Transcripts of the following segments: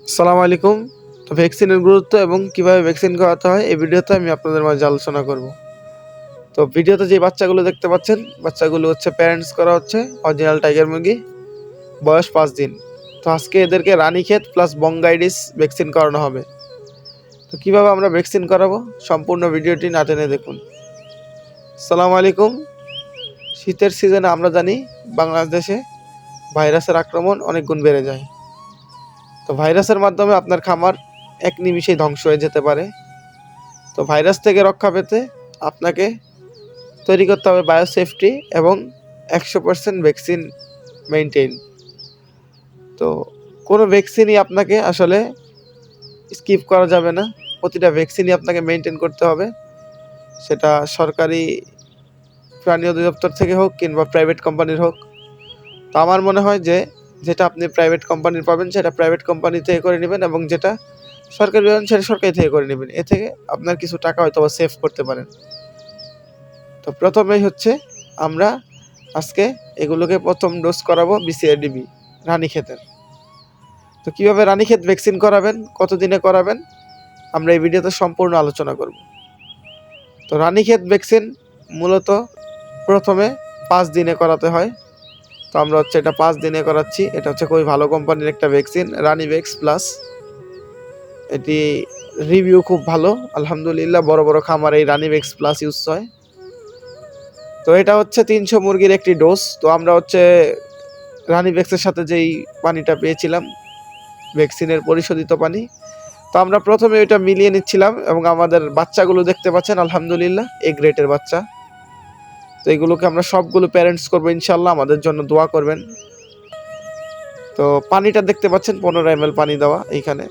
আসসালামু আলাইকুম। তো ভ্যাকসিনের গুরুত্ব এবং কিভাবে ভ্যাকসিন করাতে হয় এই ভিডিওতে আমি আপনাদের মাঝে আলোচনা করব। তো ভিডিওতে যে বাচ্চাগুলো দেখতে পাচ্ছেন, বাচ্চাগুলো হচ্ছে প্যারেন্টস করা হচ্ছে অরিজিনাল টাইগার মুরগি, বয়স 5 দিন। তো আজকে এদেরকে রানীক্ষেত প্লাস বঙ্গাইটিস ভ্যাকসিন করানো হবে। তো কিভাবে আমরা ভ্যাকসিন করাবো সম্পূর্ণ ভিডিওটি না টেনে দেখুন। আসসালামু আলাইকুম। শীতের সিজনে আমরা জানি বাংলাদেশে ভাইরাসের আক্রমণ অনেক গুণ বেড়ে যায়। তো ভাইরাসের মাধ্যমে আপনার খামার এক নিমিষেই ধ্বংস হয়ে যেতে পারে। তো ভাইরাস থেকে রক্ষা পেতে আপনাকে তৈরি করতে হবে বায়োসেফটি এবং 100% ভ্যাকসিন মেইনটেইন। তো কোনো ভ্যাকসিনই আপনাকে আসলে স্কিপ করা যাবে না, প্রতিটা ভ্যাকসিনই আপনাকে মেইনটেইন করতে হবে, সেটা সরকারি প্রাণী অধিদপ্তর থেকে হোক কিংবা প্রাইভেট কোম্পানির হোক। তো আমার মনে হয় যে যেটা আপনি প্রাইভেট কোম্পানির পাবেন সেটা প্রাইভেট কোম্পানি থেকে করে নেবেন, এবং যেটা সরকারি পাবেন সেটা সরকারি থেকে করে নেবেন। এ থেকে আপনার কিছু টাকা হয়তো বা সেভ করতে পারেন। তো প্রথমেই হচ্ছে আমরা আজকে এগুলোকে প্রথম ডোজ করাবো বিসিআরডিবি রানীক্ষেতের। তো কীভাবে রানীক্ষেত ভ্যাকসিন করাবেন, কতদিনে করাবেন, আমরা এই ভিডিওতে সম্পূর্ণ আলোচনা করব। তো রানীক্ষেত ভ্যাকসিন মূলত প্রথমে 5 দিনে করাতে হয়। তো আমরা হচ্ছে এটা 5 দিনে করাচ্ছি। এটা হচ্ছে খুবই ভালো কোম্পানির একটা ভ্যাকসিন, রানীভ্যাক্স প্লাস। এটি রিভিউ খুব ভালো, আলহামদুলিল্লাহ। বড় বড় খামারে এই রানীভ্যাক্স প্লাস ইউজ হয়। তো এটা হচ্ছে 300 মুরগির একটি ডোজ। তো আমরা হচ্ছে রানীভ্যাক্সের সাথে যেই পানিটা পেয়েছিলাম, ভ্যাকসিনের পরিশোধিত পানি, তো আমরা প্রথমে ওইটা মিলিয়ে নিচ্ছিলাম। এবং আমাদের বাচ্চাগুলো দেখতে পাচ্ছেন আলহামদুলিল্লাহ এ গ্রেটের বাচ্চা। তো এগুলোকে আমরা সবগুলো প্যারেন্টস করবো ইনশাল্লাহ, আমাদের জন্য দোয়া করবেন। তো পানিটা দেখতে পাচ্ছেন 15 ml পানি দেওয়া এইখানে।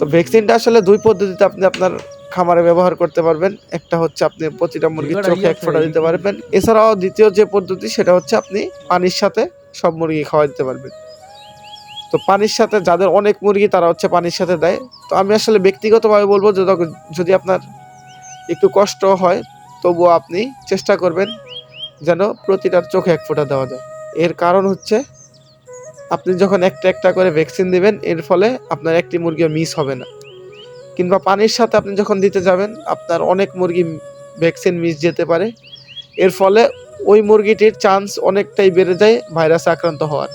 তো ভ্যাকসিনটা আসলে দুই পদ্ধতিতে আপনি আপনার খামারে ব্যবহার করতে পারবেন। একটা হচ্ছে আপনি প্রতিটা মুরগির চোখে 1 ফোঁটা দিতে পারবেন। এছাড়াও দ্বিতীয় যে পদ্ধতি সেটা হচ্ছে আপনি পানির সাথে সব মুরগি খাওয়া দিতে পারবেন। তো পানির সাথে যাদের অনেক মুরগি তারা হচ্ছে পানির সাথে দেয়। তো আমি আসলে ব্যক্তিগতভাবে বলবো যে যদি আপনার একটু কষ্ট হয় তবুও আপনি চেষ্টা করবেন যেন প্রতিটার চোখে 1 ফোঁটা দেওয়া যায়। এর কারণ হচ্ছে আপনি যখন একটা একটা করে ভ্যাকসিন দিবেন এর ফলে আপনার একটি মুরগিও মিস হবে না। কিংবা পানির সাথে আপনি যখন দিতে যাবেন আপনার অনেক মুরগি ভ্যাকসিন মিস যেতে পারে। এর ফলে ওই মুরগিটির চান্স অনেকটাই বেড়ে যায় ভাইরাসে আক্রান্ত হওয়ার।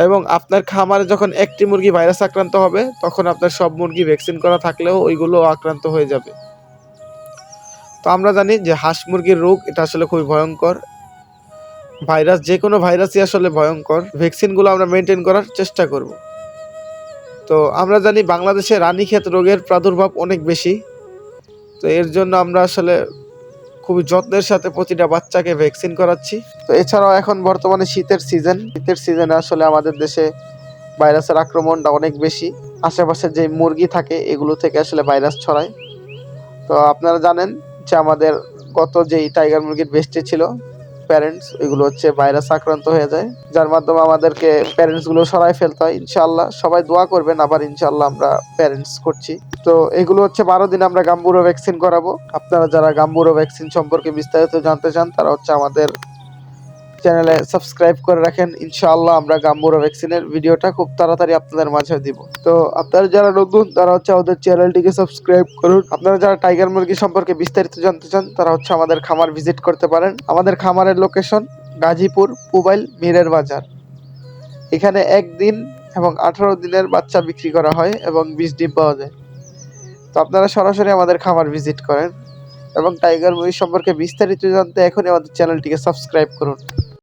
এবং আপনার খামারে যখন একটি মুরগি ভাইরাস আক্রান্ত হবে তখন আপনার সব মুরগি ভ্যাকসিন করা থাকলেও ওইগুলো আক্রান্ত হয়ে যাবে। তো আমরা জানি যে হাঁস মুরগির রোগ এটা আসলে খুবই ভয়ঙ্কর ভাইরাস, যে কোনো ভাইরাসই আসলে ভয়ঙ্কর। ভ্যাকসিনগুলো আমরা মেনটেন করার চেষ্টা করব। তো আমরা জানি বাংলাদেশে রানীক্ষেত রোগের প্রাদুর্ভাব অনেক বেশি। তো এর জন্য আমরা আসলে খুবই যত্নের সাথে প্রতিটা বাচ্চাকে ভ্যাকসিন করাচ্ছি। তো এছাড়াও এখন বর্তমানে শীতের সিজনে আসলে আমাদের দেশে ভাইরাসের আক্রমণটা অনেক বেশি। আশেপাশে যে মুরগি থাকে এগুলো থেকে আসলে ভাইরাস ছড়ায়। তো আপনারা জানেন যে আমাদের গত যেই টাইগার মুরগির বেস্টে ছিল প্যারেন্টস, এগুলো হচ্ছে ভাইরাস আক্রান্ত হয়ে যায়, যার মাধ্যমে আমাদেরকে প্যারেন্টসগুলো সরাই ফেলতে হয়। ইনশাআল্লাহ সবাই দোয়া করবেন, আবার ইনশাআল্লাহ আমরা প্যারেন্টস করছি। তো এগুলো হচ্ছে 12 দিন আমরা গাম্বুরো ভ্যাকসিন করাবো। আপনারা যারা গাম্বুরো ভ্যাকসিন সম্পর্কে বিস্তারিত জানতে চান তারা হচ্ছে আমাদের চ্যানেলে সাবস্ক্রাইব করে রাখেন। ইনশাআল্লাহ আমরা গাম্বুরো ভ্যাকসিনের ভিডিওটা খুব তাড়াতাড়ি আপনাদের মাঝে দিব। তো আপনারা যারা নতুন তারা হচ্ছে আমাদের চ্যানেলটিকে সাবস্ক্রাইব করুন। আপনারা যারা টাইগার মুরগি সম্পর্কে বিস্তারিত জানতে চান তারা হচ্ছে আমাদের খামার ভিজিট করতে পারেন। আমাদের খামারের লোকেশন গাজীপুর পুবাইল মীরের বাজার। এখানে একদিন এবং 18 দিনের বাচ্চা বিক্রি করা হয় এবং 20 ডিম পাওয়া যায়। তো আপনারা সরাসরি আমাদের খামার ভিজিট করেন এবং টাইগার মুরগি সম্পর্কে বিস্তারিত জানতে এখনই আমাদের চ্যানেলটিকে সাবস্ক্রাইব করুন।